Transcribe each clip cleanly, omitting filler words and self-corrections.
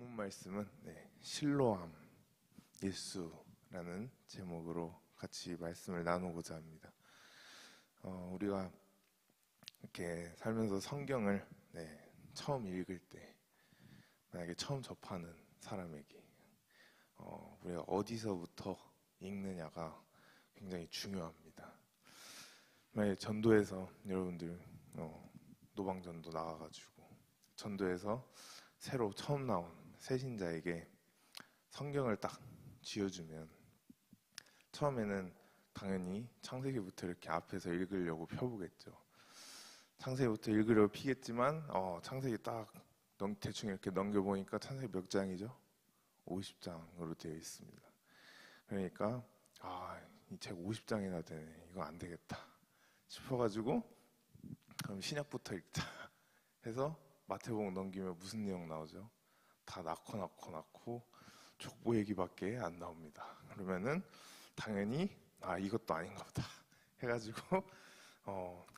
본문 말씀은 실로암 예수라는 제목으로 같이 말씀을 나누고자 합니다. 우리가 이렇게 살면서 성경을 처음 읽을 때, 만약에 처음 접하는 사람에게 우리가 어디서부터 읽느냐가 굉장히 중요합니다. 만약에 전도에서 여러분들 노방전도 나가가지고 전도에서 새로 처음 나온 새신자에게 성경을 딱 쥐어주면 처음에는 당연히 창세기부터 이렇게 앞에서 읽으려고 펴보겠죠. 창세기부터 읽으려고 피겠지만 창세기 딱 대충 이렇게 넘겨보니까 창세기 몇 장이죠? 50장으로 되어 있습니다. 그러니까 이 책 50장이나 되네, 이거 안 되겠다 싶어가지고 그럼 신약부터 읽자 해서 마태복음 넘기면 무슨 내용 나오죠? 다 낳고 족보 얘기밖에 안 나옵니다. 그러면은 당연히 이것도 아닌가 보다 해가지고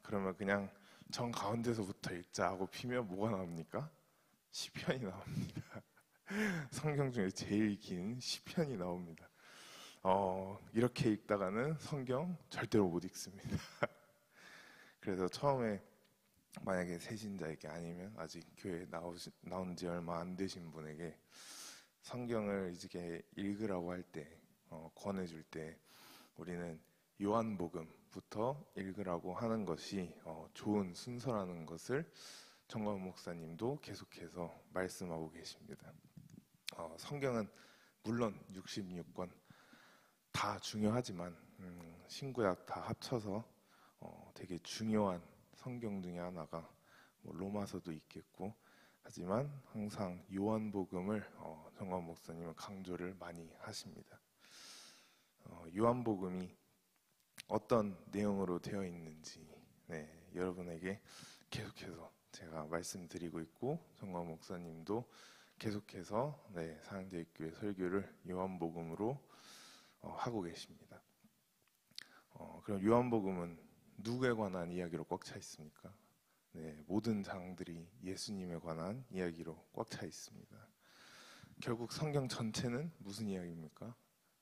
그러면 그냥 정 가운데서부터 읽자 하고 피면 뭐가 나옵니까? 시편이 나옵니다. 성경 중에 제일 긴 시편이 나옵니다. 이렇게 읽다가는 성경 절대로 못 읽습니다. 그래서 처음에 만약에 새신자에게 아니면 아직 교회에 나온 지 얼마 안 되신 분에게 성경을 이제 읽으라고 할 때, 권해줄 때 우리는 요한복음부터 읽으라고 하는 것이 좋은 순서라는 것을 정광훈 목사님도 계속해서 말씀하고 계십니다. 성경은 물론 66권 다 중요하지만 신구약 다 합쳐서 되게 중요한 성경 중에 하나가 로마서도 있겠고, 하지만 항상 요한복음을 정광훈 목사님은 강조를 많이 하십니다. 요한복음이 어떤 내용으로 되어 있는지 여러분에게 계속해서 제가 말씀드리고 있고, 정광훈 목사님도 계속해서 사랑제일교회 설교를 요한복음으로 하고 계십니다. 그럼 요한복음은 누구에 관한 이야기로 꽉 차 있습니까? 모든 장들이 예수님에 관한 이야기로 꽉 차 있습니다. 결국 성경 전체는 무슨 이야기입니까?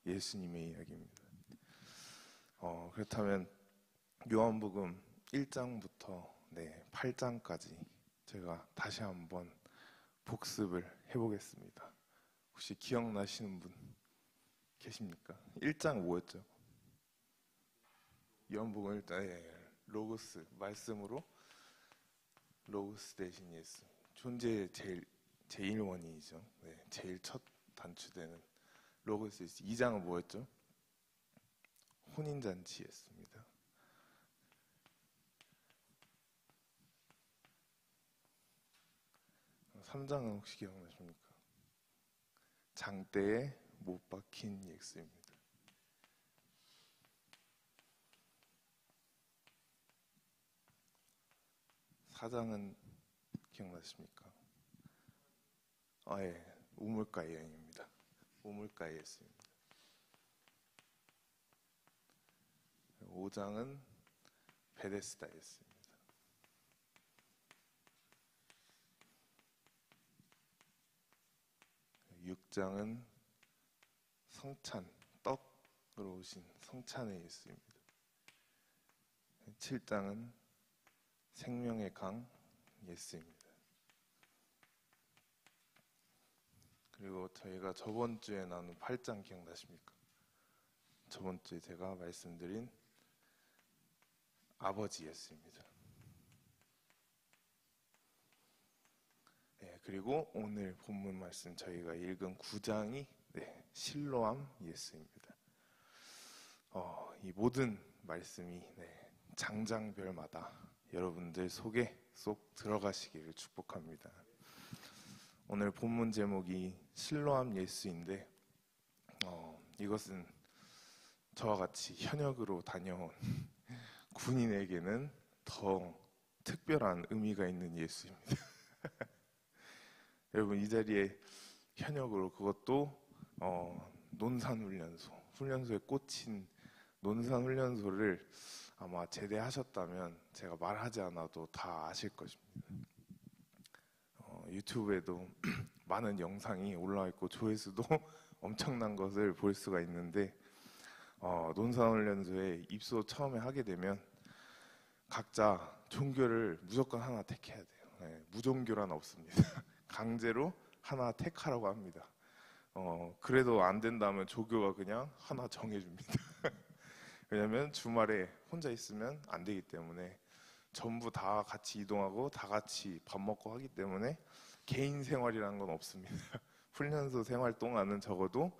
예수님의 이야기입니다. 그렇다면 요한복음 1장부터 8장까지 제가 다시 한번 복습을 해보겠습니다. 혹시 기억나시는 분 계십니까? 1장 뭐였죠? 요한복음 1장 로고스, 말씀으로 로고스 대신 예수, 존재의 제일 원인이죠. 제일 첫 단추되는 로고스. 2장은 뭐였죠? 혼인잔치였습니다. 3장은 혹시 기억나십니까? 장대에 못 박힌 예수입니다. 4장은 기억나십니까? 우물가의 여인입니다. 우물가의 예수입니다. 5장은 베데스다 예수입니다. 6장은 성찬, 떡으로 오신 성찬의 예수입니다. 7장은 생명의 강 예수입니다. 그리고 저희가 저번 주에 나눈 8장 기억나십니까? 저번 주에 제가 말씀드린 아버지 예수입니다. 그리고 오늘 본문 말씀 저희가 읽은 9장이 실로암 예수입니다. 이 모든 말씀이 장장별마다 여러분들 속에 쏙 들어가시기를 축복합니다. 오늘 본문 제목이 실로암 예수인데 이것은 저와 같이 현역으로 다녀온 군인에게는 더 특별한 의미가 있는 예수입니다. 여러분, 이 자리에 현역으로, 그것도 훈련소에 꽂힌 논산훈련소를 아마 제대하셨다면 제가 말하지 않아도 다 아실 것입니다. 유튜브에도 많은 영상이 올라와 있고 조회수도 엄청난 것을 볼 수가 있는데 논산훈련소에 입소 처음에 하게 되면 각자 종교를 무조건 하나 택해야 돼요. 무종교란 없습니다. 강제로 하나 택하라고 합니다. 그래도 안 된다면 조교가 그냥 하나 정해줍니다. 왜냐면 주말에 혼자 있으면 안 되기 때문에 전부 다 같이 이동하고 다 같이 밥 먹고 하기 때문에 개인 생활이라는 건 없습니다. 훈련소 생활 동안은 적어도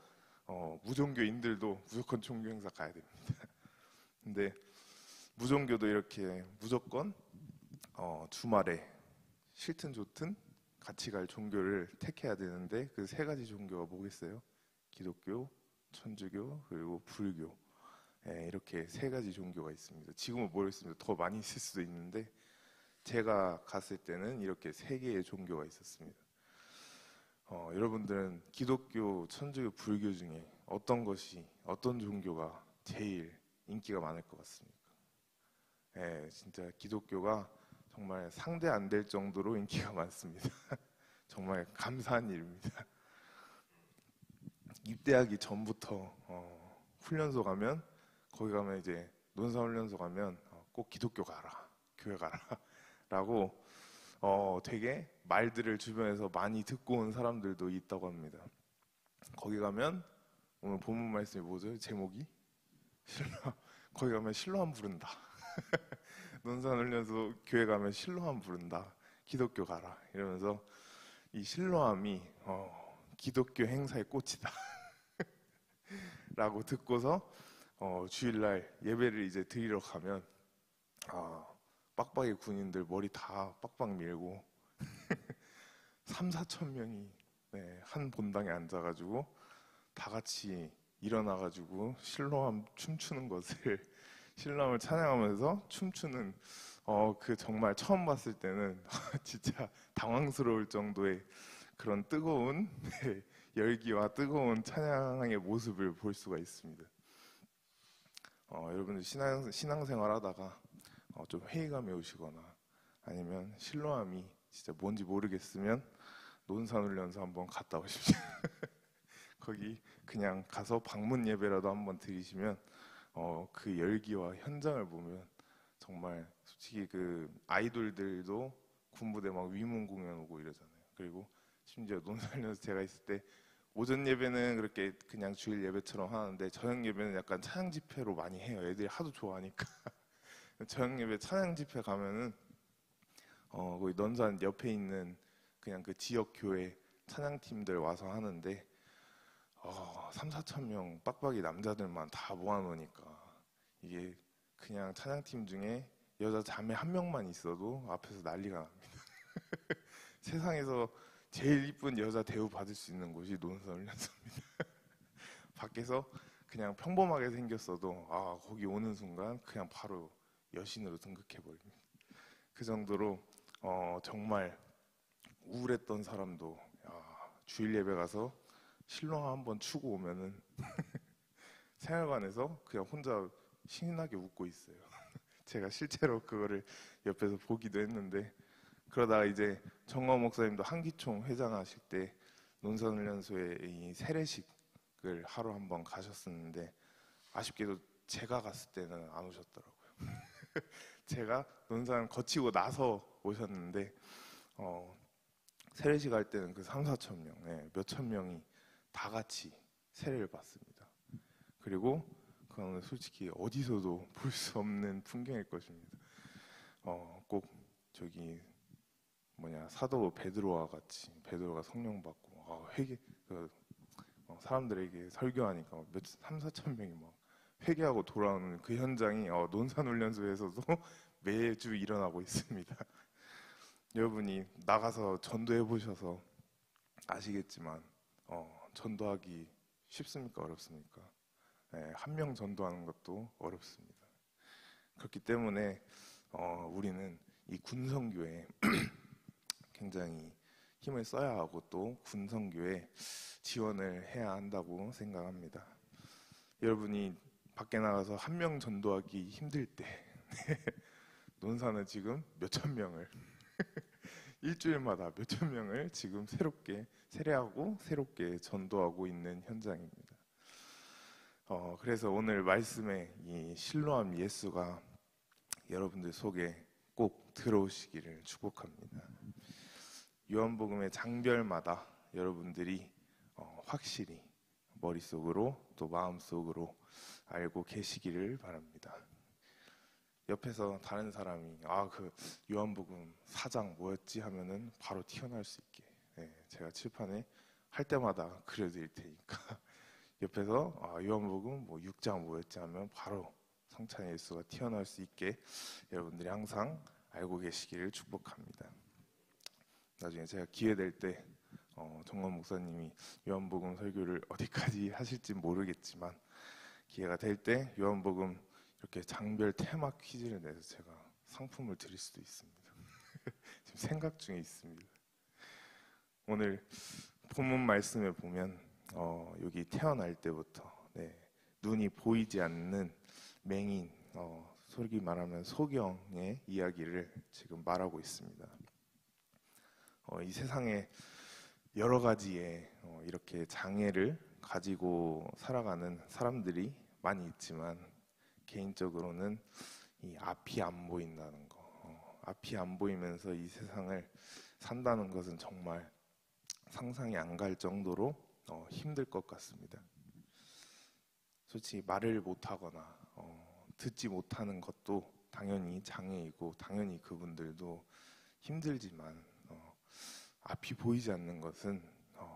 무종교인들도 무조건 종교 행사 가야 됩니다. 근데 무종교도 이렇게 무조건 주말에 싫든 좋든 같이 갈 종교를 택해야 되는데 그 세 가지 종교가 뭐겠어요? 기독교, 천주교, 그리고 불교. 이렇게 세 가지 종교가 있습니다. 지금은 모르겠습니다. 더 많이 있을 수도 있는데 제가 갔을 때는 이렇게 세 개의 종교가 있었습니다. 여러분들은 기독교, 천주교, 불교 중에 어떤 종교가 제일 인기가 많을 것 같습니까? 진짜 기독교가 정말 상대 안 될 정도로 인기가 많습니다. 정말 감사한 일입니다. 입대하기 전부터 훈련소 가면 거기 가면 이제 논산훈련소 가면 꼭 기독교 가라, 교회 가라 라고 되게 말들을 주변에서 많이 듣고 온 사람들도 있다고 합니다. 거기 가면 오늘 본문 말씀이 뭐죠? 제목이? 거기 가면 실로암 부른다. 논산훈련소 교회 가면 실로암 부른다. 기독교 가라. 이러면서 이 실로암이 기독교 행사의 꽃이다. 라고 듣고서 주일날 예배를 이제 드리러 가면 빡빡이 군인들 머리 다 빡빡 밀고 3, 4천 명이 한 본당에 앉아가지고 다 같이 일어나가지고 실로암 춤추는 것을 신랑을 찬양하면서 춤추는 그 정말 처음 봤을 때는 진짜 당황스러울 정도의 그런 뜨거운 열기와 뜨거운 찬양의 모습을 볼 수가 있습니다. 여러분들 신앙생활 하다가 좀 회의감이 오시거나 아니면 실로암이 진짜 뭔지 모르겠으면 논산훈련소 한번 갔다 오십시오. 거기 그냥 가서 방문 예배라도 한번 드리시면 그 열기와 현장을 보면 정말 솔직히 그 아이돌들도 군부대 막 위문 공연 오고 이러잖아요. 그리고 심지어 논산훈련소 제가 있을 때 오전 예배는 그렇게 그냥 주일 예배처럼 하는데 저녁 예배는 약간 찬양 집회로 많이 해요. 애들이 하도 좋아하니까. 저녁 예배 찬양 집회 가면은 거기 논산 옆에 있는 그냥 그 지역 교회 찬양팀들 와서 하는데 3, 4천 명 빡빡이 남자들만 다 모아놓으니까 이게 그냥 찬양팀 중에 여자 자매 한 명만 있어도 앞에서 난리가 납니다. 세상에서 제일 이쁜 여자 대우 받을 수 있는 곳이 논산훈련소입니다. 밖에서 그냥 평범하게 생겼어도 거기 오는 순간 그냥 바로 여신으로 등극해버립니다. 그 정도로 정말 우울했던 사람도 주일 예배 가서 실로암 한번 추고 오면은 생활관에서 그냥 혼자 신나게 웃고 있어요. 제가 실제로 그거를 옆에서 보기도 했는데 그러다가 이제 정광 목사님도 한기총 회장하실 때 논산훈련소에 이 세례식을 하러 한번 가셨었는데 아쉽게도 제가 갔을 때는 안 오셨더라고요. 제가 논산 거치고 나서 오셨는데 세례식 할 때는 그 3, 4천 명, 몇천 명이 다 같이 세례를 받습니다. 그리고 그거는 솔직히 어디서도 볼 수 없는 풍경일 것입니다. 꼭 저기 사도 베드로와 같이 베드로가 성령 받고 사람들에게 설교하니까 3, 4천 명이 막 회개하고 돌아오는 그 현장이 논산훈련소에서도 매주 일어나고 있습니다. 여러분이 나가서 전도해 보셔서 아시겠지만 전도하기 쉽습니까? 어렵습니까? 한 명 전도하는 것도 어렵습니다. 그렇기 때문에 우리는 이 군성교에 굉장히 힘을 써야 하고 또 군성교에 지원을 해야 한다고 생각합니다. 여러분이 밖에 나가서 한 명 전도하기 힘들 때 논산은 지금 몇천 명을 일주일마다 몇천 명을 지금 새롭게 세례하고 새롭게 전도하고 있는 현장입니다. 그래서 오늘 말씀에 이 실로암 예수가 여러분들 속에 꼭 들어오시기를 축복합니다. 요한복음의 장별마다 여러분들이 확실히 머릿속으로 또 마음속으로 알고 계시기를 바랍니다. 옆에서 다른 사람이 그 요한복음 4장 뭐였지 하면은 바로 튀어나올 수 있게 제가 칠판에 할 때마다 그려드릴 테니까 옆에서 요한복음 뭐 6장 뭐였지 하면 바로 성찬의 예수가 튀어나올 수 있게 여러분들이 항상 알고 계시기를 축복합니다. 나중에 제가 기회 될 때 정건 목사님이 요한복음 설교를 어디까지 하실지 모르겠지만 기회가 될 때 요한복음 이렇게 장별 테마 퀴즈를 내서 제가 상품을 드릴 수도 있습니다. 지금 생각 중에 있습니다. 오늘 본문 말씀에 보면 여기 태어날 때부터 눈이 보이지 않는 맹인, 솔직히 말하면 소경의 이야기를 지금 말하고 있습니다. 이 세상에 여러 가지의 이렇게 장애를 가지고 살아가는 사람들이 많이 있지만 개인적으로는 이 앞이 안 보인다는 거, 앞이 안 보이면서 이 세상을 산다는 것은 정말 상상이 안 갈 정도로 힘들 것 같습니다. 솔직히 말을 못하거나 듣지 못하는 것도 당연히 장애이고 당연히 그분들도 힘들지만 앞이 보이지 않는 것은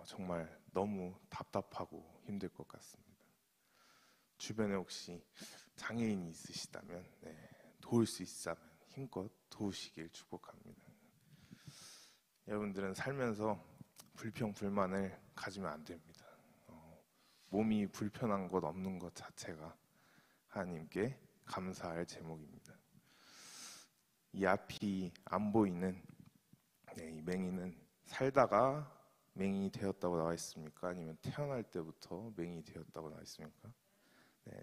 정말 너무 답답하고 힘들 것 같습니다. 주변에 혹시 장애인이 있으시다면 도울 수 있다면 힘껏 도우시길 축복합니다. 여러분들은 살면서 불평, 불만을 가지면 안 됩니다. 몸이 불편한 것 없는 것 자체가 하나님께 감사할 제목입니다. 이 앞이 안 보이는 이 맹인은 살다가 맹인이 되었다고 나와 있습니까? 아니면 태어날 때부터 맹인이 되었다고 나와 있습니까?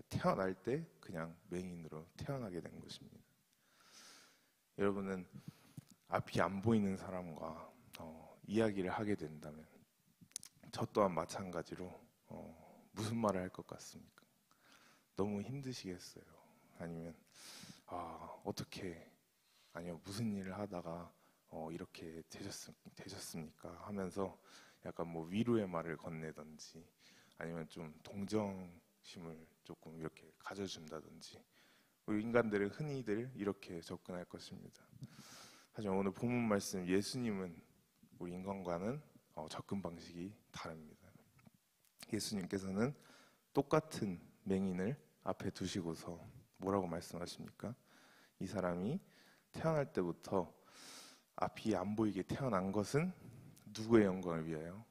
태어날 때 그냥 맹인으로 태어나게 된 것입니다. 여러분은 앞이 안 보이는 사람과 이야기를 하게 된다면 저 또한 마찬가지로 무슨 말을 할 것 같습니까? 너무 힘드시겠어요? 아니면 어떻게 아니요 무슨 일을 하다가 이렇게 되셨습니까? 하면서 약간 뭐 위로의 말을 건네든지 아니면 좀 동정심을 조금 이렇게 가져준다든지 인간들은 흔히들 이렇게 접근할 것입니다. 하지만 오늘 본문 말씀 예수님은 우리 인간과는 접근 방식이 다릅니다. 예수님께서는 똑같은 맹인을 앞에 두시고서 뭐라고 말씀하십니까? 이 사람이 태어날 때부터 앞이 안 보이게 태어난 것은 누구의 영광을 위하여?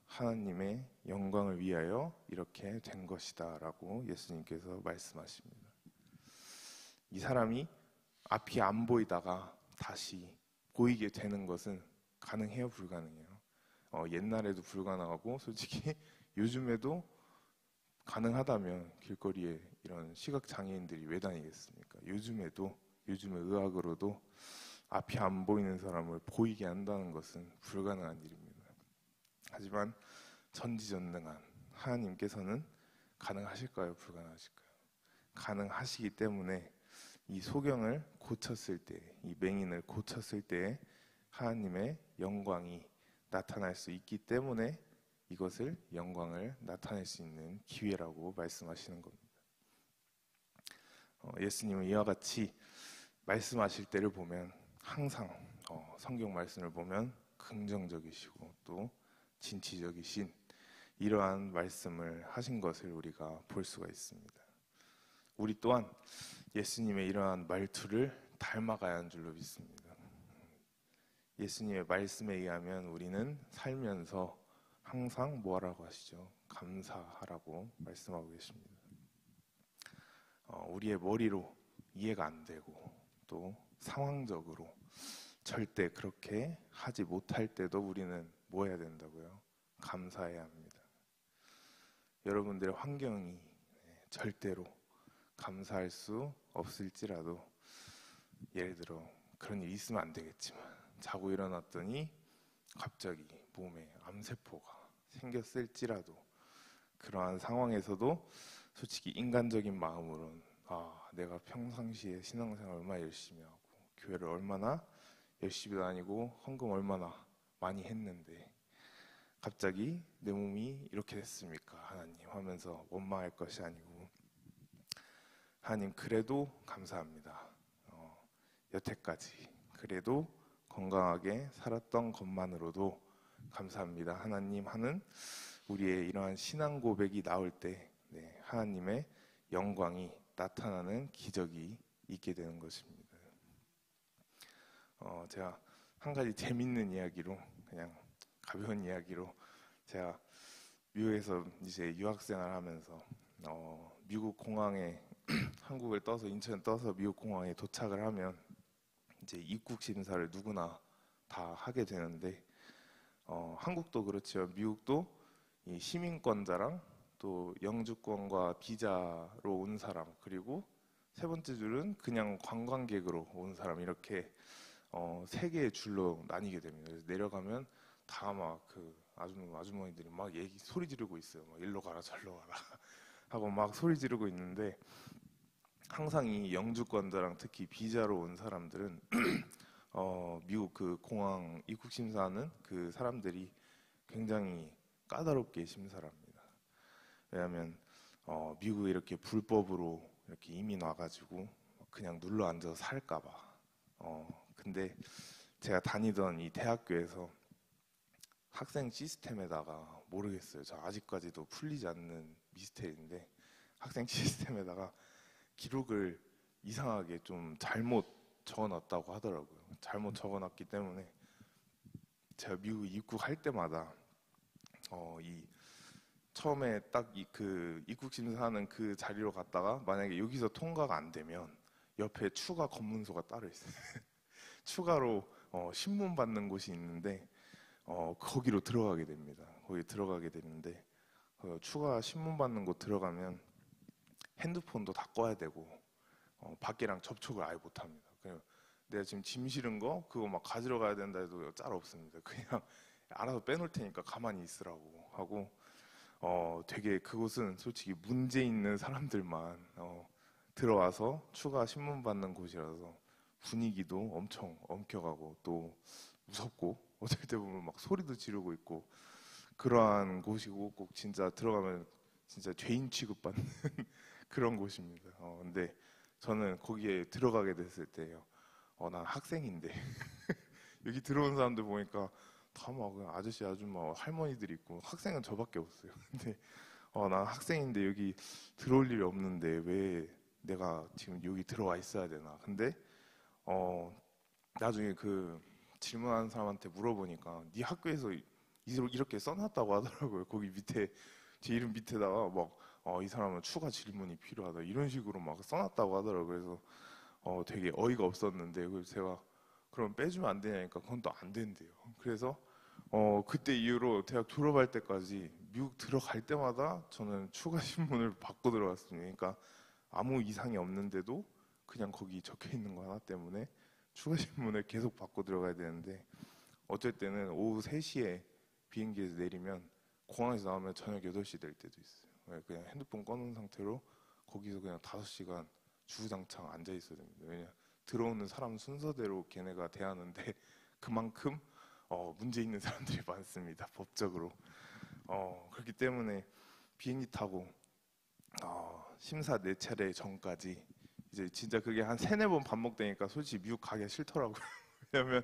하나님의 영광을 위하여 이렇게 된 것이다 라고 예수님께서 말씀하십니다. 이 사람이 앞이 안 보이다가 다시 보이게 되는 것은 가능해요? 불가능해요? 옛날에도 불가능하고 솔직히 요즘에도 가능하다면 길거리에 이런 시각장애인들이 왜 다니겠습니까? 요즘의 의학으로도 앞이 안 보이는 사람을 보이게 한다는 것은 불가능한 일입니다. 하지만 전지전능한 하나님께서는 가능하실까요? 불가능하실까요? 가능하시기 때문에 이 소경을 고쳤을 때, 이 맹인을 고쳤을 때 하나님의 영광이 나타날 수 있기 때문에 이것을 영광을 나타낼 수 있는 기회라고 말씀하시는 겁니다. 예수님은 이와 같이 말씀하실 때를 보면 항상 성경 말씀을 보면 긍정적이시고 또 진취적이신 이러한 말씀을 하신 것을 우리가 볼 수가 있습니다. 우리 또한 예수님의 이러한 말투를 닮아가야 하는 줄로 믿습니다. 예수님의 말씀에 의하면 우리는 살면서 항상 뭐라고 하시죠? 감사하라고 말씀하고 계십니다. 우리의 머리로 이해가 안 되고 또 상황적으로 절대 그렇게 하지 못할 때도 우리는 뭐 해야 된다고요? 감사해야 합니다. 여러분들의 환경이 절대로 감사할 수 없을지라도 예를 들어 그런 일이 있으면 안 되겠지만 자고 일어났더니 갑자기 몸에 암세포가 생겼을지라도 그러한 상황에서도 솔직히 인간적인 마음으로는 내가 평상시에 신앙생활 얼마나 열심히 하고 교회를 얼마나 열심히 다니고 헌금 얼마나 많이 했는데 갑자기 내 몸이 이렇게 됐습니까 하나님 하면서 원망할 것이 아니고 하나님 그래도 감사합니다. 여태까지 그래도 건강하게 살았던 것만으로도 감사합니다 하나님 하는 우리의 이러한 신앙 고백이 나올 때 하나님의 영광이 나타나는 기적이 있게 되는 것입니다. 제가 한 가지 재밌는 이야기로 그냥 가벼운 이야기로 제가 미국에서 이제 유학생활 하면서 미국 공항에 한국을 떠서 인천 떠서 미국 공항에 도착을 하면 이제 입국 심사를 누구나 다 하게 되는데 한국도 그렇죠. 미국도 이 시민권자랑 또 영주권과 비자로 온 사람 그리고 세 번째 줄은 그냥 관광객으로 온 사람 이렇게 세 개의 줄로 나뉘게 됩니다. 그래서 내려가면 다 막 그 아주머니들이 막 소리 지르고 있어요. 막 일로 가라 절로 가라 하고 막 소리 지르고 있는데 항상 이 영주권자랑 특히 비자로 온 사람들은 미국 그 공항 입국 심사하는 그 사람들이 굉장히 까다롭게 심사를 합니다. 왜냐하면 미국에 이렇게 불법으로 이렇게 이민 와가지고 그냥 눌러 앉아서 살까봐. 근데 제가 다니던 이 대학교에서 학생 시스템에다가 모르겠어요. 저 아직까지도 풀리지 않는 미스테리인데 학생 시스템에다가 기록을 이상하게 좀 잘못 적어놨다고 하더라고요. 잘못 적어놨기 때문에 제가 미국 입국할 때마다 이 처음에 딱 그 입국 심사하는 그 자리로 갔다가 만약에 여기서 통과가 안 되면 옆에 추가 검문소가 따로 있어요. 추가로 신문 받는 곳이 있는데 거기로 들어가게 됩니다. 거기 들어가게 되는데 추가 신문 받는 곳 들어가면 핸드폰도 다 꺼야 되고 밖이랑 접촉을 아예 못 합니다. 그냥 내가 지금 짐 실은 거 그거 막 가지러 가야 된다 해도 짤 없습니다. 그냥 알아서 빼놓을 테니까 가만히 있으라고 하고 되게 그곳은 솔직히 문제 있는 사람들만 들어와서 추가 신문 받는 곳이라서 분위기도 엄청 엄격하고 또 무섭고 어쩔 때 보면 막 소리도 지르고 있고 그러한 곳이고 꼭 진짜 들어가면 진짜 죄인 취급받는 그런 곳입니다. 근데 저는 거기에 들어가게 됐을 때요. 난 학생인데 여기 들어온 사람들 보니까 다 막 아저씨 아줌마 할머니들이 있고 학생은 저밖에 없어요. 근데 난 학생인데 여기 들어올 일이 없는데 왜 내가 지금 여기 들어와 있어야 되나. 근데 나중에 그 질문하는 사람한테 물어보니까 네 학교에서 이렇게 써놨다고 하더라고요. 거기 밑에 제 이름 밑에다가 막 이 사람은 추가 질문이 필요하다 이런 식으로 막 써놨다고 하더라고요. 그래서 되게 어이가 없었는데 그래서 제가 그럼 빼주면 안 되냐니까 그건 또 안 된대요. 그래서 그때 이후로 대학 졸업할 때까지 미국 들어갈 때마다 저는 추가 신문을 받고 들어갔습니다. 그러니까 아무 이상이 없는데도 그냥 거기 적혀 있는 거 하나 때문에 추가 신문을 계속 받고 들어가야 되는데 어쩔 때는 오후 3시에 비행기에서 내리면 공항에서 나오면 저녁 8시 될 때도 있어요. 그냥 핸드폰 꺼놓은 상태로 거기서 그냥 5시간 주구장창 앉아 있어야 됩니다. 왜냐 들어오는 사람 순서대로 걔네가 대하는데 그만큼 문제 있는 사람들이 많습니다. 법적으로. 그렇기 때문에 비행기 타고 심사 4차례 전까지 이제 진짜 그게 한 3-4번 반복되니까 솔직히 미국 가기가 싫더라고요. 왜냐면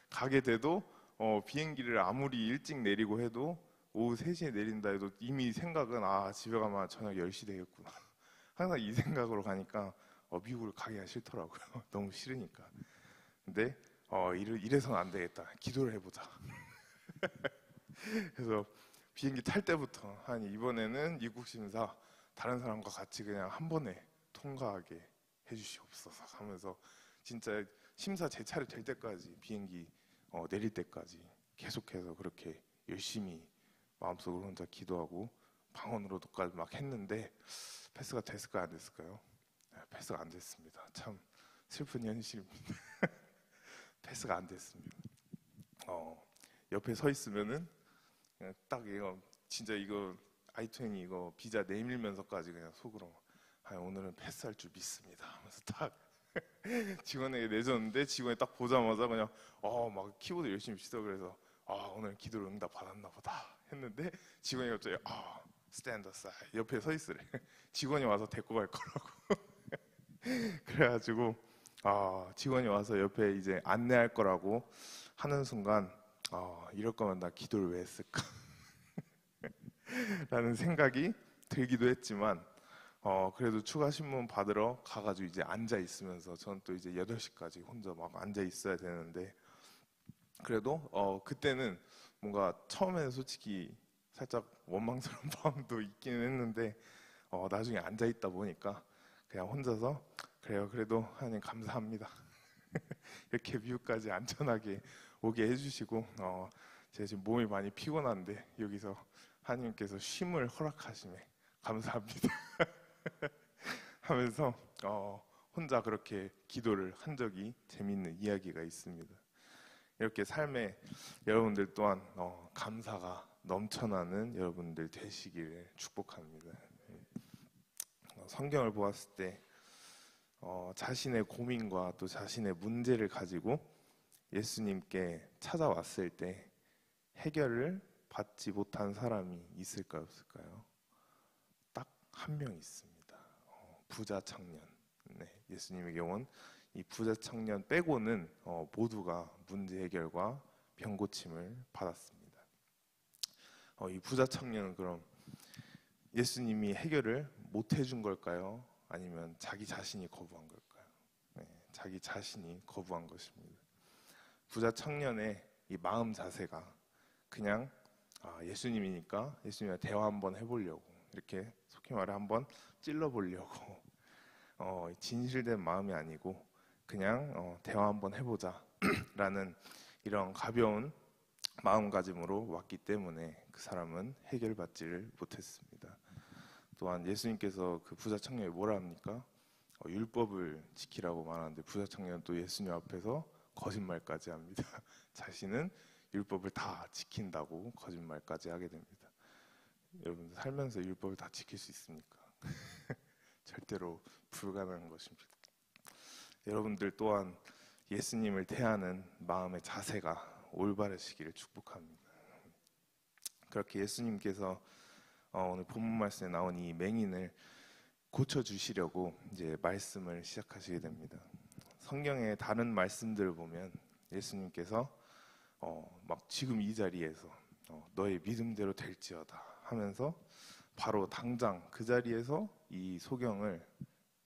가게 돼도 비행기를 아무리 일찍 내리고 해도 오후 3시에 내린다 해도 이미 생각은 집에 가면 저녁 10시 되겠구나. 항상 이 생각으로 가니까 미국을 가기가 싫더라고요. 너무 싫으니까. 근데 이래서는 안 되겠다. 기도를 해보자. 그래서 비행기 탈 때부터 이번에는 입국 심사 다른 사람과 같이 그냥 한 번에 통과하게 해주시옵소서 하면서 진짜 심사 제 차례 될 때까지 비행기 내릴 때까지 계속해서 그렇게 열심히 마음속으로 혼자 기도하고 방언으로도까지 막 했는데 패스가 됐을까요? 안 됐을까요? 패스가 안 됐습니다. 참 슬픈 현실입니다. 패스가 안 됐습니다. 옆에 서 있으면은 그냥 딱 이거 진짜 이거 i20 이거 비자 내밀면서까지 그냥 속으로 오늘은 패스할 줄 믿습니다 하면서 딱 직원에게 내줬는데 직원이 딱 보자마자 그냥 막 키보드 열심히 치더 그래서 오늘 기도를 응답 받았나 보다 했는데 직원이 갑자기 스탠드 사이 옆에 서 있으래. 직원이 와서 데리고 갈 거라고. 그래가지고 직원이 와서 옆에 이제 안내할 거라고 하는 순간 이럴 거면 나 기도를 왜 했을까? 라는 생각이 들기도 했지만 그래도 추가 신문 받으러 가가지고 이제 앉아 있으면서 저는 또 이제 8시까지 혼자 막 앉아 있어야 되는데 그래도 그때는 뭔가 처음에는 솔직히 살짝 원망스러운 마음도 있기는 했는데 나중에 앉아 있다 보니까 그냥 혼자서 그래요. 그래도 하나님 감사합니다. 이렇게 미국까지 안전하게 오게 해주시고 제가 지금 몸이 많이 피곤한데 여기서 하나님께서 쉼을 허락하심에 감사합니다. 하면서 혼자 그렇게 기도를 한 적이 재밌는 이야기가 있습니다. 이렇게 삶에 여러분들 또한 감사가 넘쳐나는 여러분들 되시기를 축복합니다. 성경을 보았을 때 자신의 고민과 또 자신의 문제를 가지고 예수님께 찾아왔을 때 해결을 받지 못한 사람이 있을까요, 없을까요? 딱 한 명 있습니다. 부자 청년. 네, 예수님의 경우는 이 부자 청년 빼고는 모두가 문제 해결과 병 고침을 받았습니다. 이 부자 청년은 그럼 예수님이 해결을 못 해준 걸까요? 아니면 자기 자신이 거부한 걸까요? 네, 자기 자신이 거부한 것입니다. 부자 청년의 이 마음 자세가 그냥 예수님이니까 예수님과 대화 한번 해보려고 이렇게 속히 말해 한번 찔러보려고 진실된 마음이 아니고 그냥 대화 한번 해보자 라는 이런 가벼운 마음가짐으로 왔기 때문에 그 사람은 해결받지를 못했습니다. 또한 예수님께서 그 부자 청년이 뭐라 합니까? 율법을 지키라고 말하는데 부자 청년은 또 예수님 앞에서 거짓말까지 합니다. 자신은 율법을 다 지킨다고 거짓말까지 하게 됩니다. 여러분 살면서 율법을 다 지킬 수 있습니까? 절대로 불가능한 것입니다. 여러분들 또한 예수님을 대하는 마음의 자세가 올바르시기를 축복합니다. 그렇게 예수님께서 오늘 본문 말씀에 나온 이 맹인을 고쳐주시려고 이제 말씀을 시작하시게 됩니다. 성경의 다른 말씀들을 보면 예수님께서 막 지금 이 자리에서 너의 믿음대로 될지어다 하면서 바로 당장 그 자리에서 이 소경을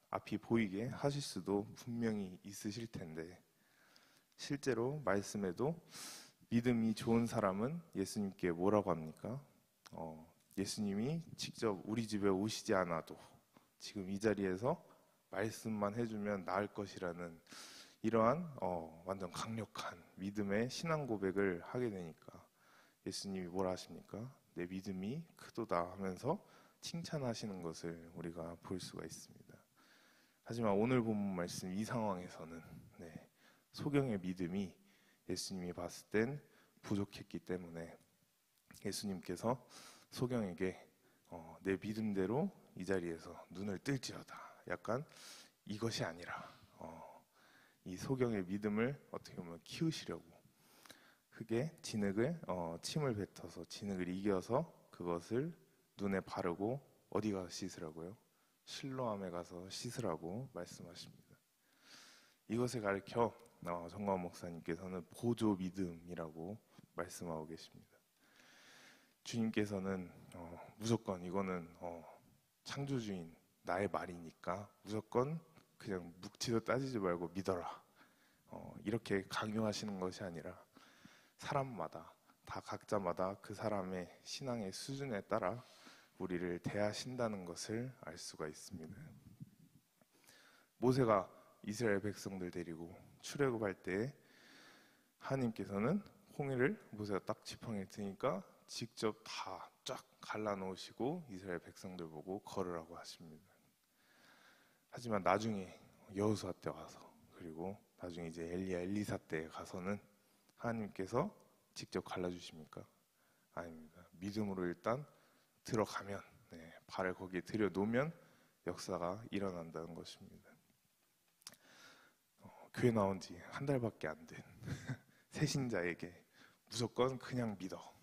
앞이 보이게 하실 수도 분명히 있으실 텐데 실제로 말씀에도 믿음이 좋은 사람은 예수님께 뭐라고 합니까? 예수님이 직접 우리 집에 오시지 않아도 지금 이 자리에서 말씀만 해주면 나을 것이라는 이러한 완전 강력한 믿음의 신앙 고백을 하게 되니까 예수님이 뭐라 하십니까? 내 믿음이 크도다 하면서 칭찬하시는 것을 우리가 볼 수가 있습니다. 하지만 오늘 본문 말씀 이 상황에서는 소경의 믿음이 예수님이 봤을 땐 부족했기 때문에 예수님께서 소경에게 내 믿음대로 이 자리에서 눈을 뜰지어다 약간 이것이 아니라 이 소경의 믿음을 어떻게 보면 키우시려고 흙에 침을 뱉어서 진흙을 이겨서 그것을 눈에 바르고 어디 가서 씻으라고요? 실로암에 가서 씻으라고 말씀하십니다. 이것을 가르쳐 정광 목사님께서는 보조 믿음이라고 말씀하고 계십니다. 주님께서는 무조건 이거는 창조주인 나의 말이니까 무조건 그냥 묵지도 따지지 말고 믿어라 이렇게 강요하시는 것이 아니라 사람마다 다 각자마다 그 사람의 신앙의 수준에 따라 우리를 대하신다는 것을 알 수가 있습니다. 모세가 이스라엘 백성들 데리고 출애굽할 때 하나님께서는 홍해를 모세가 딱 지팡이를 드니까 직접 다 쫙 갈라놓으시고 이스라엘 백성들 보고 걸으라고 하십니다. 하지만 나중에 여호수아 때 와서 그리고 나중에 이제 엘리야 엘리사 때 가서는 하나님께서 직접 갈라주십니까? 아닙니다. 믿음으로 일단 들어가면, 발을 거기에 들여놓으면 역사가 일어난다는 것입니다. 교회 나온 지 한 달밖에 안 된 새신자에게 무조건 그냥 믿어.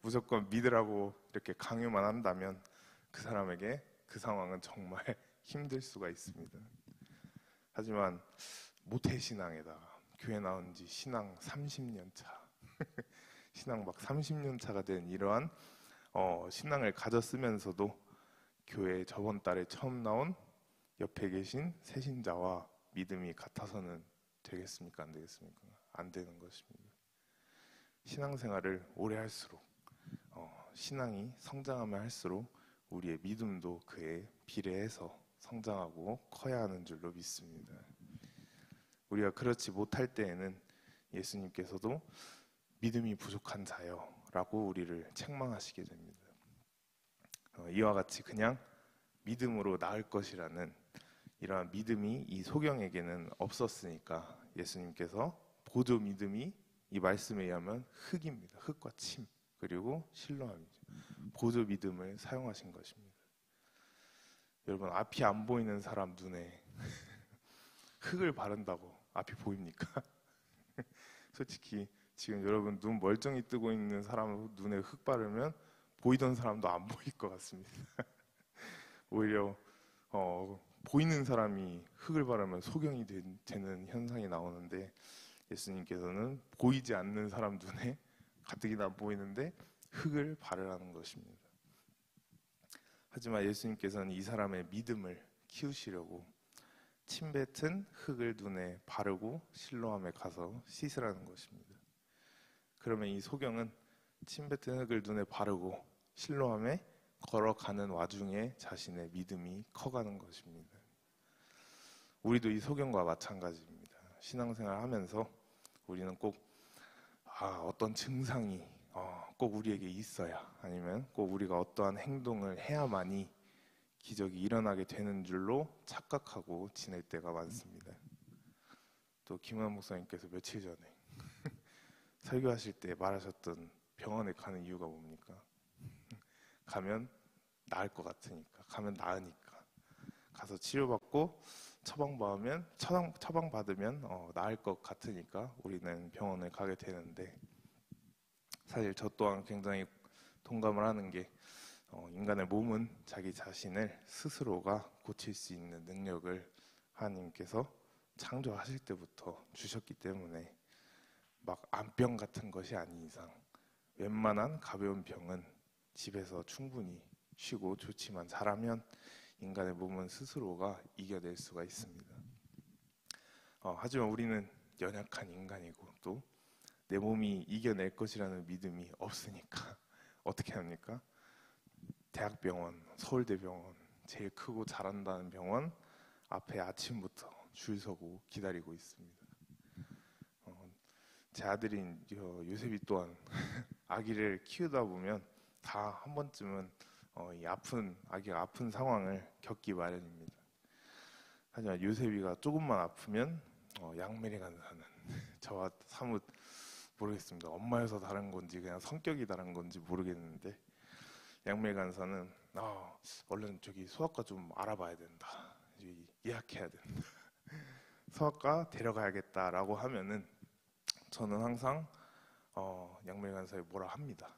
무조건 믿으라고 이렇게 강요만 한다면 그 사람에게 그 상황은 정말 힘들 수가 있습니다. 하지만 모태신앙에다가 교회 나온 지 신앙 30년 차 신앙 막 30년 차가 된 이러한 신앙을 가졌으면서도 교회에 저번 달에 처음 나온 옆에 계신 새신자와 믿음이 같아서는 되겠습니까? 안 되겠습니까? 안 되는 것입니다. 신앙생활을 오래 할수록 신앙이 성장하면 할수록 우리의 믿음도 그에 비례해서 성장하고 커야 하는 줄로 믿습니다. 우리가 그렇지 못할 때에는 예수님께서도 믿음이 부족한 자여 라고 우리를 책망하시게 됩니다. 이와 같이 그냥 믿음으로 나을 것이라는 이러한 믿음이 이 소경에게는 없었으니까 예수님께서 보조 믿음이 이 말씀에 의하면 흙입니다. 흙과 침 그리고 실로함이죠. 보조 믿음을 사용하신 것입니다. 여러분, 앞이 안 보이는 사람 눈에 흙을 바른다고 앞이 보입니까? 솔직히 지금 여러분 눈 멀쩡히 뜨고 있는 사람 눈에 흙 바르면 보이던 사람도 안 보일 것 같습니다. 오히려 보이는 사람이 흙을 바르면 소경이 되는 현상이 나오는데 예수님께서는 보이지 않는 사람 눈에 가뜩이나 안 보이는데 흙을 바르라는 것입니다. 하지만 예수님께서는 이 사람의 믿음을 키우시려고 침 뱉은 흙을 눈에 바르고 실로암에 가서 씻으라는 것입니다. 그러면 이 소경은 침 뱉은 흙을 눈에 바르고 실로암에 걸어가는 와중에 자신의 믿음이 커가는 것입니다. 우리도 이 소경과 마찬가지입니다. 신앙생활 하면서 우리는 꼭 어떤 증상이 꼭 우리에게 있어야, 아니면 꼭 우리가 어떠한 행동을 해야만이 기적이 일어나게 되는 줄로 착각하고 지낼 때가 많습니다. 또 김은환 목사님께서 며칠 전에 설교하실 때 말하셨던 병원에 가는 이유가 뭡니까? 가면 나을 것 같으니까, 가면 나으니까, 가서 치료받고 처방받으면 나을 것 같으니까 우리는 병원에 가게 되는데, 사실 저 또한 굉장히 동감을 하는 게 인간의 몸은 자기 자신을 스스로가 고칠 수 있는 능력을 하나님께서 창조하실 때부터 주셨기 때문에 막 암병 같은 것이 아닌 이상 웬만한 가벼운 병은 집에서 충분히 쉬고 좋지만 잘하면 인간의 몸은 스스로가 이겨낼 수가 있습니다. 하지만 우리는 연약한 인간이고 또 내 몸이 이겨낼 것이라는 믿음이 없으니까 어떻게 합니까? 대학병원, 서울대병원, 제일 크고 잘한다는 병원 앞에 아침부터 줄 서고 기다리고 있습니다. 제 아들인 요셉이 또한 아기를 키우다 보면 다 한 번쯤은 이 아기가 아픈 상황을 겪기 마련입니다. 하지만 요셉이가 조금만 아프면 양메리 간사는 저와 사뭇 모르겠습니다. 엄마여서 다른 건지 그냥 성격이 다른 건지 모르겠는데 양메리 간사는 얼른 저기 소아과 좀 알아봐야 된다. 예약해야 된다. 소아과 데려가야겠다라고 하면은 저는 항상 양메리 간사에 뭐라 합니다.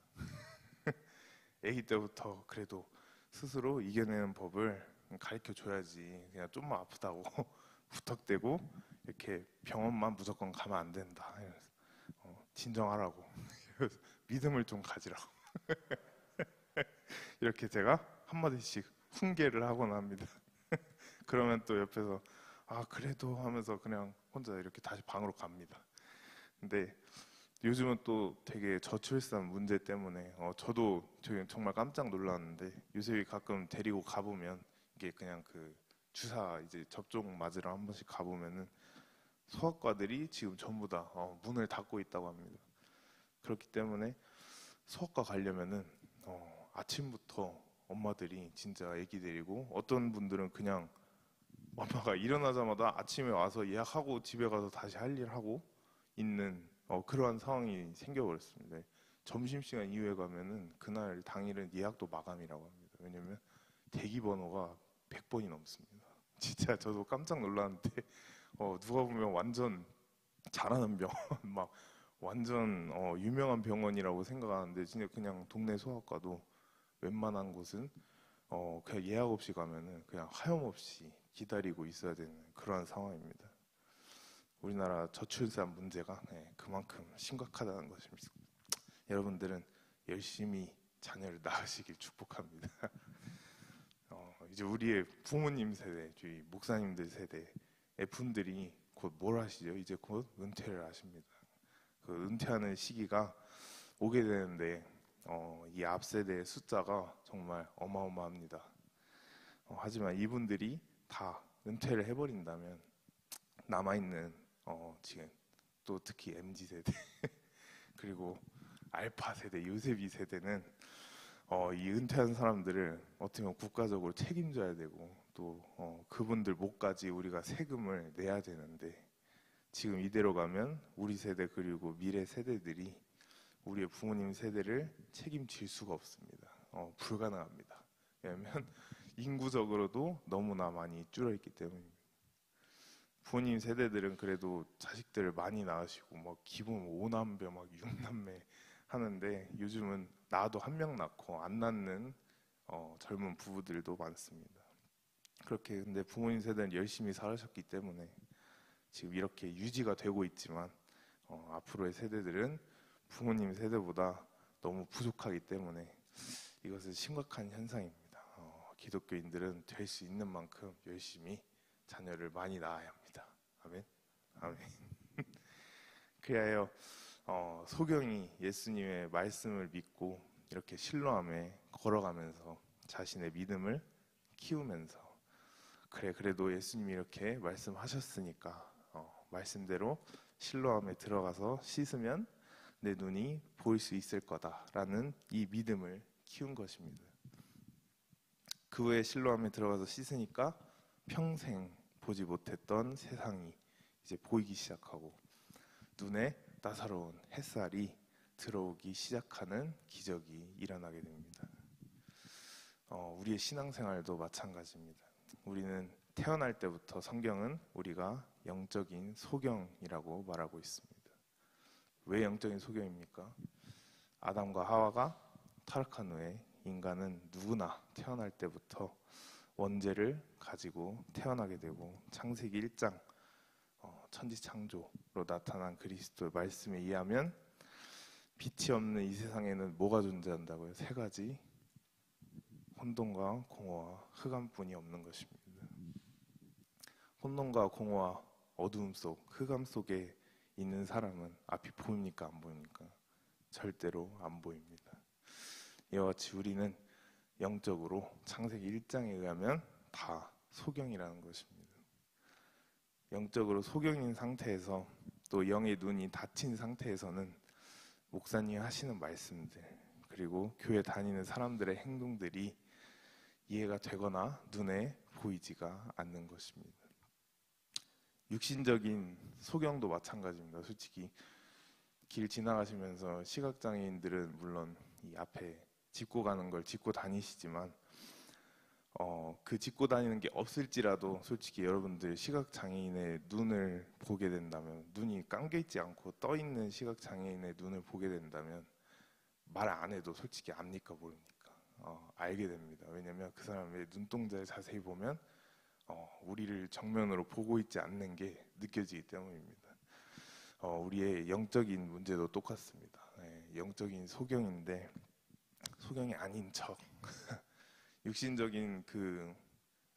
아기 때부터 그래도 스스로 이겨내는 법을 가르쳐 줘야지. 그냥 좀만 아프다고 부탁대고 이렇게 병원만 무조건 가면 안 된다. 진정하라고. 믿음을 좀 가지라고. 이렇게 제가 한마디씩 훈계를 하곤 합니다. 그러면 또 옆에서 그래도 하면서 그냥 혼자 이렇게 다시 방으로 갑니다. 근데 요즘은 또 되게 저출산 문제 때문에 저도 정말 깜짝 놀랐는데 요셉이 가끔 데리고 가보면 이게 그냥 그 주사 이제 접종 맞으러 한 번씩 가보면은 소아과들이 지금 전부 다 문을 닫고 있다고 합니다. 그렇기 때문에 소아과 가려면은 아침부터 엄마들이 진짜 아기 데리고, 어떤 분들은 그냥 엄마가 일어나자마자 아침에 와서 예약하고 집에 가서 다시 할 일 하고 있는 그러한 상황이 생겨버렸습니다. 점심시간 이후에 가면은 그날 당일은 예약도 마감이라고 합니다. 왜냐면 대기 번호가 100번이 넘습니다. 진짜 저도 깜짝 놀랐는데 누가 보면 완전 잘하는 병원 막 완전 유명한 병원이라고 생각하는데 진짜 그냥 동네 소아과도 웬만한 곳은 그냥 예약 없이 가면은 그냥 하염없이 기다리고 있어야 되는 그러한 상황입니다. 우리나라 저출산 문제가 그만큼 심각하다는 것입니다. 여러분들은 열심히 자녀를 낳으시길 축복합니다. 이제 우리의 부모님 세대, 저희 목사님들 세대의 분들이 곧 뭘 하시죠? 이제 곧 은퇴를 하십니다. 그 은퇴하는 시기가 오게 되는데 이 앞세대의 숫자가 정말 어마어마합니다. 하지만 이분들이 다 은퇴를 해버린다면 남아있는 지금 또 특히 MZ 세대 그리고 알파 세대, 요셉이 세대는 이 은퇴한 사람들을 어떻게 보면 국가적으로 책임져야 되고 또 그분들 목까지 우리가 세금을 내야 되는데 지금 이대로 가면 우리 세대 그리고 미래 세대들이 우리의 부모님 세대를 책임질 수가 없습니다. 불가능합니다. 왜냐하면 인구적으로도 너무나 많이 줄어있기 때문입니다. 부모님 세대들은 그래도 자식들을 많이 낳으시고 뭐 기본 5남매 막 6남매 하는데 요즘은 낳아도 한 명 낳고 안 낳는 젊은 부부들도 많습니다. 그렇게 근데 부모님 세대는 열심히 살으셨기 때문에 지금 이렇게 유지가 되고 있지만 앞으로의 세대들은 부모님 세대보다 너무 부족하기 때문에 이것은 심각한 현상입니다. 기독교인들은 될 수 있는 만큼 열심히 자녀를 많이 낳아야 합니다. 아멘. 아멘. 그리하여 소경이 예수님의 말씀을 믿고 이렇게 실로암에 걸어가면서 자신의 믿음을 키우면서 그래도 예수님이 이렇게 말씀하셨으니까 말씀대로 실로암에 들어가서 씻으면 내 눈이 보일 수 있을 거다라는 이 믿음을 키운 것입니다. 그 후에 실로암에 들어가서 씻으니까 평생 보지 못했던 세상이 이제 보이기 시작하고 눈에 따사로운 햇살이 들어오기 시작하는 기적이 일어나게 됩니다. 우리의 신앙생활도 마찬가지입니다. 우리는 태어날 때부터 성경은 우리가 영적인 소경이라고 말하고 있습니다. 왜 영적인 소경입니까? 아담과 하와가 타락한 후에 인간은 누구나 태어날 때부터 원죄를 가지고 태어나게 되고 창세기 1장 천지창조로 나타난 그리스도의 말씀에 의하면 빛이 없는 이 세상에는 뭐가 존재한다고요? 세 가지, 혼돈과 공허와 흑암뿐이 없는 것입니다. 혼돈과 공허와 어두움 속, 흑암 속에 있는 사람은 앞이 보입니까? 안 보입니까? 절대로 안 보입니다. 이와 같이 우리는 영적으로 창세기 1장에 의하면 다 소경이라는 것입니다. 영적으로 소경인 상태에서 또 영의 눈이 닫힌 상태에서는 목사님이 하시는 말씀들 그리고 교회 다니는 사람들의 행동들이 이해가 되거나 눈에 보이지가 않는 것입니다. 육신적인 소경도 마찬가지입니다. 솔직히 길 지나가시면서 시각장애인들은 물론 이 앞에 짚고 가는 걸 짚고 다니시지만 그 짚고 다니는 게 없을지라도 솔직히 여러분들 시각장애인의 눈을 보게 된다면 눈이 감겨 있지 않고 떠 있는 시각장애인의 눈을 보게 된다면 말 안 해도 솔직히 압니까 모릅니까? 알게 됩니다. 왜냐하면 그 사람의 눈동자를 자세히 보면 우리를 정면으로 보고 있지 않는 게 느껴지기 때문입니다. 우리의 영적인 문제도 똑같습니다. 영적인 소경인데 소경이 아닌 척 육신적인 그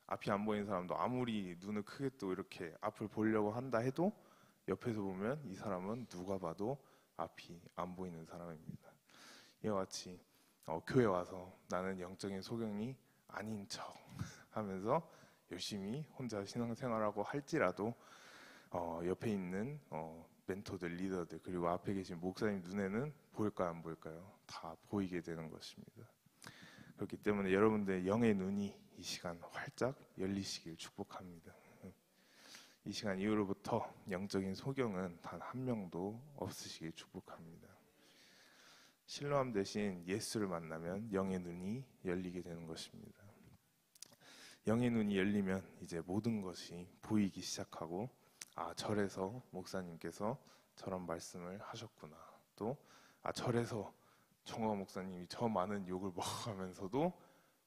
앞이 안 보이는 사람도 아무리 눈을 크게 뜨고 이렇게 앞을 보려고 한다 해도 옆에서 보면 이 사람은 누가 봐도 앞이 안 보이는 사람입니다. 이와 같이 교회 와서 나는 영적인 소경이 아닌 척 하면서 열심히 혼자 신앙생활하고 할지라도 옆에 있는 멘토들, 리더들 그리고 앞에 계신 목사님 눈에는 보일까요? 안 보일까요? 다 보이게 되는 것입니다. 그렇기 때문에 여러분들의 영의 눈이 이 시간 활짝 열리시길 축복합니다. 이 시간 이후로부터 영적인 소경은 단 한 명도 없으시길 축복합니다. 실로암 대신 예수를 만나면 영의 눈이 열리게 되는 것입니다. 영의 눈이 열리면 이제 모든 것이 보이기 시작하고, 아, 절에서 목사님께서 저런 말씀을 하셨구나. 또, 아, 절에서 정화 목사님이 저 많은 욕을 먹어가면서도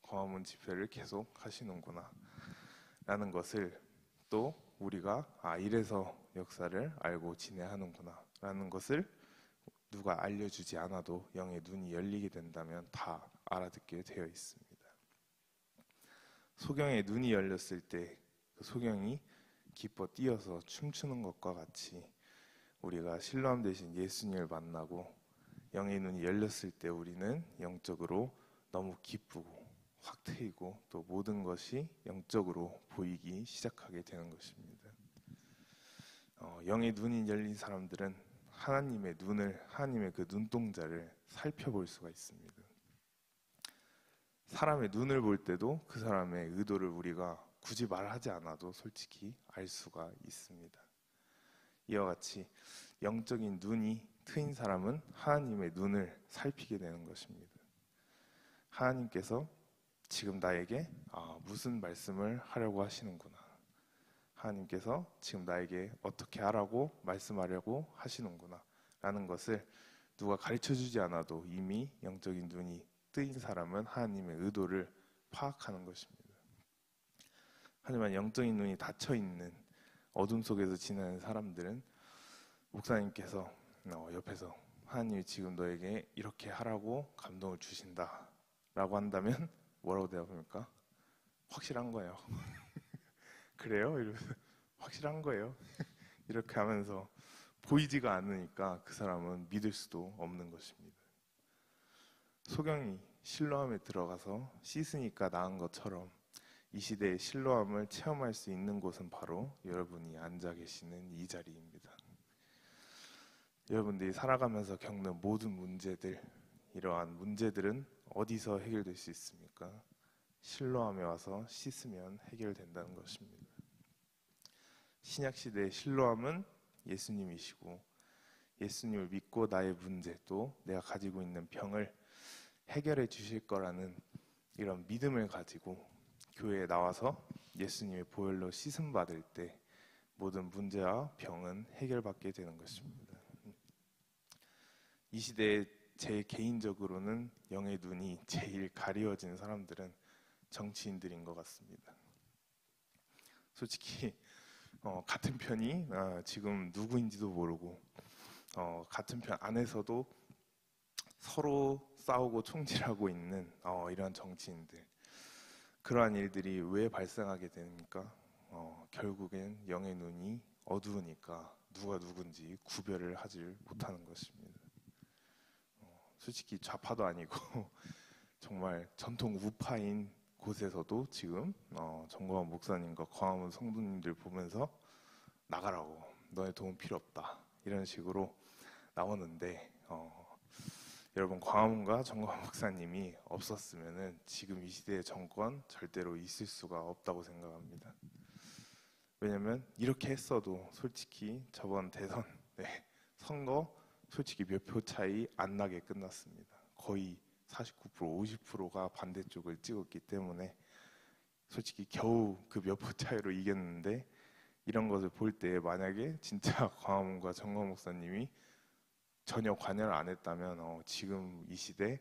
광화문 집회를 계속 하시는구나 라는 것을, 또 우리가 이래서 역사를 알고 지내하는구나 라는 것을 누가 알려주지 않아도 영의 눈이 열리게 된다면 다 알아듣게 되어 있습니다. 소경의 눈이 열렸을 때 그 소경이 기뻐 뛰어서 춤추는 것과 같이, 우리가 실로암 대신 예수님을 만나고 영의 눈이 열렸을 때 우리는 영적으로 너무 기쁘고 확 트이고, 또 모든 것이 영적으로 보이기 시작하게 되는 것입니다. 영의 눈이 열린 사람들은 하나님의 눈을, 하나님의 그 눈동자를 살펴볼 수가 있습니다. 사람의 눈을 볼 때도 그 사람의 의도를 우리가 굳이 말하지 않아도 솔직히 알 수가 있습니다. 이와 같이 영적인 눈이 트인 사람은 하나님의 눈을 살피게 되는 것입니다. 하나님께서 지금 나에게 무슨 말씀을 하려고 하시는구나. 하나님께서 지금 나에게 어떻게 하라고 말씀하려고 하시는구나 라는 것을 누가 가르쳐주지 않아도 이미 영적인 눈이 뜨인 사람은 하나님의 의도를 파악하는 것입니다. 하지만 영적인 눈이 닫혀있는 어둠 속에서 지내는 사람들은 목사님께서 옆에서 하나님이 지금 너에게 이렇게 하라고 감동을 주신다 라고 한다면 뭐라고 대답합니까? 확실한 거예요. 그래요? 이러면서 확실한 거예요. 이렇게 하면서 보이지가 않으니까 그 사람은 믿을 수도 없는 것입니다. 소경이 실로암에 들어가서 씻으니까 나은 것처럼 이 시대의 실로암을 체험할 수 있는 곳은 바로 여러분이 앉아 계시는 이 자리입니다. 여러분들이 살아가면서 겪는 모든 문제들, 이러한 문제들은 어디서 해결될 수 있습니까? 실로암에 와서 씻으면 해결된다는 것입니다. 신약시대의 실로암은 예수님이시고, 예수님을 믿고 나의 문제, 또 내가 가지고 있는 병을 해결해 주실 거라는 이런 믿음을 가지고 교회에 나와서 예수님의 보혈로 씻음 받을 때 모든 문제와 병은 해결받게 되는 것입니다. 이 시대에 제 개인적으로는 영의 눈이 제일 가리워진 사람들은 정치인들인 것 같습니다. 솔직히 같은 편이 지금 누구인지도 모르고, 같은 편 안에서도 서로 싸우고 총질하고 있는 이런 정치인들, 그러한 일들이 왜 발생하게 됩니까? 결국엔 영의 눈이 어두우니까 누가 누군지 구별을 하지 못하는 것입니다. 솔직히 좌파도 아니고 정말 전통 우파인 곳에서도 지금 정광훈 목사님과 광화문 성도님들 보면서 나가라고, 너의 도움 필요 없다 이런 식으로 나오는데, 여러분, 광화문과 정광훈 목사님이 없었으면은 지금 이 시대의 정권 절대로 있을 수가 없다고 생각합니다. 왜냐면 이렇게 했어도 솔직히 저번 대선 선거 솔직히 몇 표 차이 안 나게 끝났습니다. 거의 49%, 50%가 반대쪽을 찍었기 때문에 솔직히 겨우 그 몇 표 차이로 이겼는데, 이런 것을 볼 때 만약에 진짜 광화문과 정광훈 목사님이 전혀 관여를 안 했다면 지금 이 시대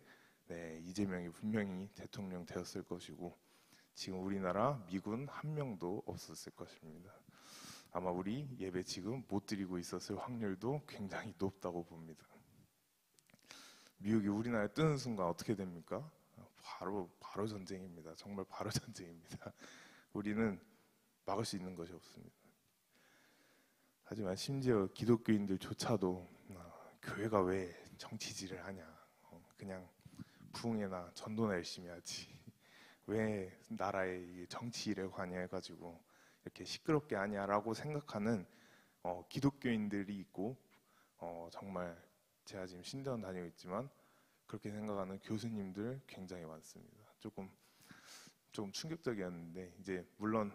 이재명이 분명히 대통령 되었을 것이고, 지금 우리나라 미군 한 명도 없었을 것입니다. 아마 우리 예배 지금 못 드리고 있었을 확률도 굉장히 높다고 봅니다. 미국이 우리나라에 뜨는 순간 어떻게 됩니까? 바로 전쟁입니다. 정말 바로 전쟁입니다. 우리는 막을 수 있는 것이 없습니다. 하지만 심지어 기독교인들조차도 교회가 왜 정치질을 하냐, 그냥 부흥회나 전도나 열심히 하지, 왜 나라의 정치 일에 관여해가지고 이렇게 시끄럽게 하냐라고 생각하는 기독교인들이 있고, 정말 제가 지금 신대원 다니고 있지만 그렇게 생각하는 교수님들 굉장히 많습니다. 조금 충격적이었는데, 이제 물론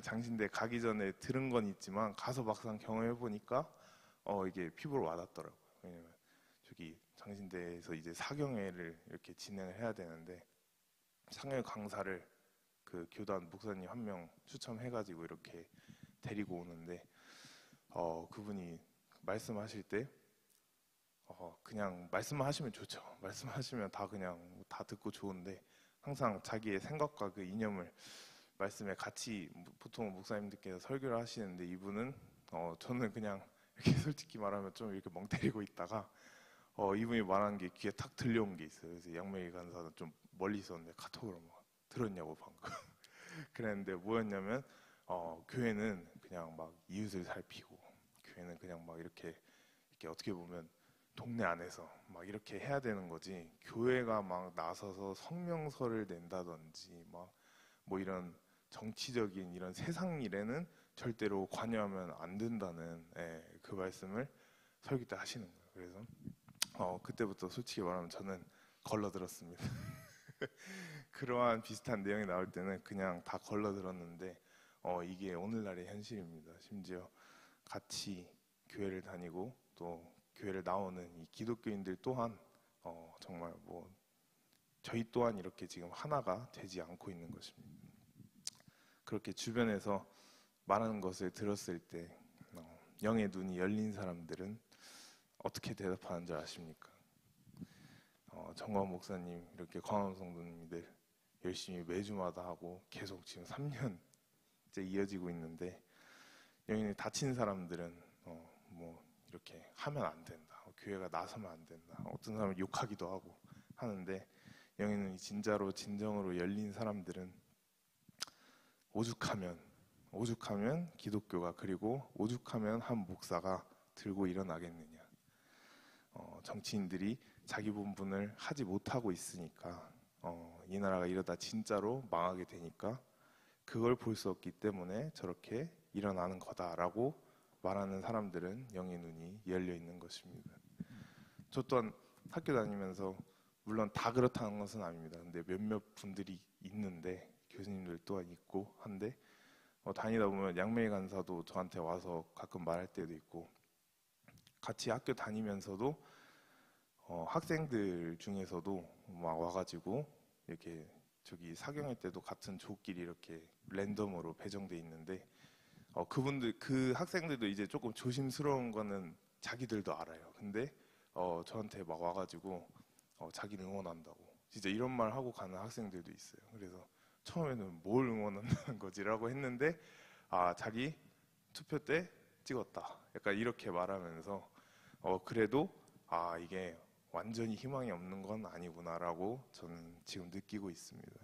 장신대 가기 전에 들은 건 있지만 가서 막상 경험해 보니까 이게 피부로 와닿더라고요. 왜냐면 저기 장신대에서 이제 사경회를 이렇게 진행을 해야 되는데 상회 강사를 그 교단 목사님 한 명 추첨해가지고 이렇게 데리고 오는데 그분이 말씀하실 때 그냥 말씀만 하시면 좋죠. 말씀하시면 다 그냥 다 듣고 좋은데 항상 자기의 생각과 그 이념을 말씀에 같이 보통 목사님들께서 설교를 하시는데 이분은 저는 그냥 이렇게 솔직히 말하면 좀 이렇게 멍 때리고 있다가 이분이 말하는 게 귀에 탁 들려온 게 있어요. 그래서 양매기 간사는 좀 멀리 있었는데 카톡으로 막 들었냐고 방금 그랬는데 뭐였냐면 교회는 그냥 막 이웃을 살피고 교회는 그냥 막 이렇게 어떻게 보면 동네 안에서 막 이렇게 해야 되는 거지 교회가 막 나서서 성명서를 낸다든지 막 뭐 이런 정치적인 이런 세상 일에는 절대로 관여하면 안 된다는 그 말씀을 설교 때 하시는 거예요. 그래서 그때부터 솔직히 말하면 저는 걸러들었습니다. 그러한 비슷한 내용이 나올 때는 그냥 다 걸러들었는데 이게 오늘날의 현실입니다. 심지어 같이 교회를 다니고 또 교회를 나오는 이 기독교인들 또한 정말 뭐 저희 또한 이렇게 지금 하나가 되지 않고 있는 것입니다. 그렇게 주변에서 말하는 것을 들었을 때 영의 눈이 열린 사람들은 어떻게 대답하는 줄 아십니까? 정광 목사님 이렇게 광화문 성도님들 열심히 매주마다 하고 계속 지금 3년째 이어지고 있는데 영인이 다친 사람들은 뭐 이렇게 하면 안 된다. 교회가 나서면 안 된다. 어떤 사람은 욕하기도 하고 하는데 영인은 진짜로 진정으로 열린 사람들은 오죽하면 기독교가 그리고 오죽하면 한 목사가 들고 일어나겠느냐. 정치인들이 자기 본분을 하지 못하고 있으니까 이 나라가 이러다 진짜로 망하게 되니까 그걸 볼 수 없기 때문에 저렇게 일어나는 거다라고 말하는 사람들은 영의 눈이 열려 있는 것입니다. 저 또한 학교 다니면서 물론 다 그렇다는 것은 아닙니다. 근데 몇몇 분들이 있는데 교수님들 또한 있고 한데 다니다 보면 양매희 간사도 저한테 와서 가끔 말할 때도 있고 같이 학교 다니면서도 학생들 중에서도 막 와가지고 이렇게 저기 사경회 때도 같은 조끼리 이렇게 랜덤으로 배정돼 있는데 그 학생들도 이제 조금 조심스러운 거는 자기들도 알아요. 근데 저한테 막 와가지고 자기를 응원한다고 진짜 이런 말 하고 가는 학생들도 있어요. 그래서 처음에는 뭘 응원한다는 거지라고 했는데 자기 투표 때 찍었다. 약간 이렇게 말하면서 그래도 이게 완전히 희망이 없는 건 아니구나라고 저는 지금 느끼고 있습니다.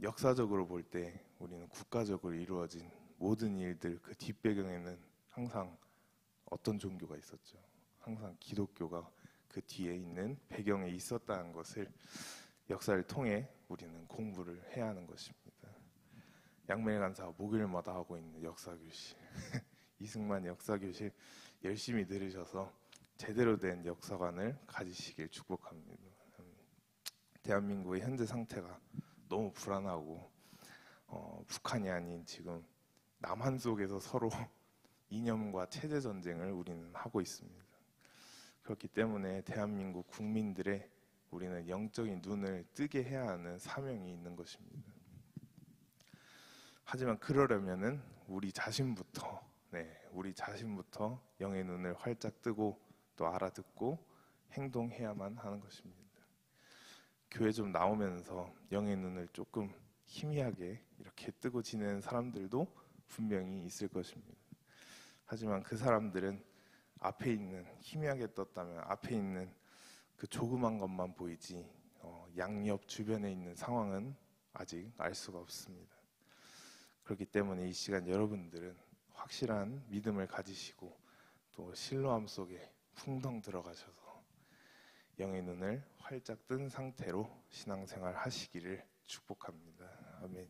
역사적으로 볼 때 우리는 국가적으로 이루어진 모든 일들 그 뒷배경에는 항상 어떤 종교가 있었죠. 항상 기독교가 그 뒤에 있는 배경에 있었다는 것을 역사를 통해 우리는 공부를 해야 하는 것입니다. 양매일 간사가 목요일마다 하고 있는 역사교실 이승만 역사교실 열심히 들으셔서 제대로 된 역사관을 가지시길 축복합니다. 대한민국의 현재 상태가 너무 불안하고 북한이 아닌 지금 남한 속에서 서로 이념과 체제 전쟁을 우리는 하고 있습니다. 그렇기 때문에 대한민국 국민들의 우리는 영적인 눈을 뜨게 해야 하는 사명이 있는 것입니다. 하지만 그러려면은 우리 자신부터 영의 눈을 활짝 뜨고 또 알아듣고 행동해야만 하는 것입니다. 교회 좀 나오면서 영의 눈을 조금 희미하게 이렇게 뜨고 지내는 사람들도 분명히 있을 것입니다. 하지만 그 사람들은 앞에 있는 희미하게 떴다면 앞에 있는 그 조그만 것만 보이지 양옆 주변에 있는 상황은 아직 알 수가 없습니다. 그렇기 때문에 이 시간 여러분들은 확실한 믿음을 가지시고 또 신뢰함 속에 풍덩 들어가셔서 영의 눈을 활짝 뜬 상태로 신앙생활 하시기를 축복합니다. 아멘.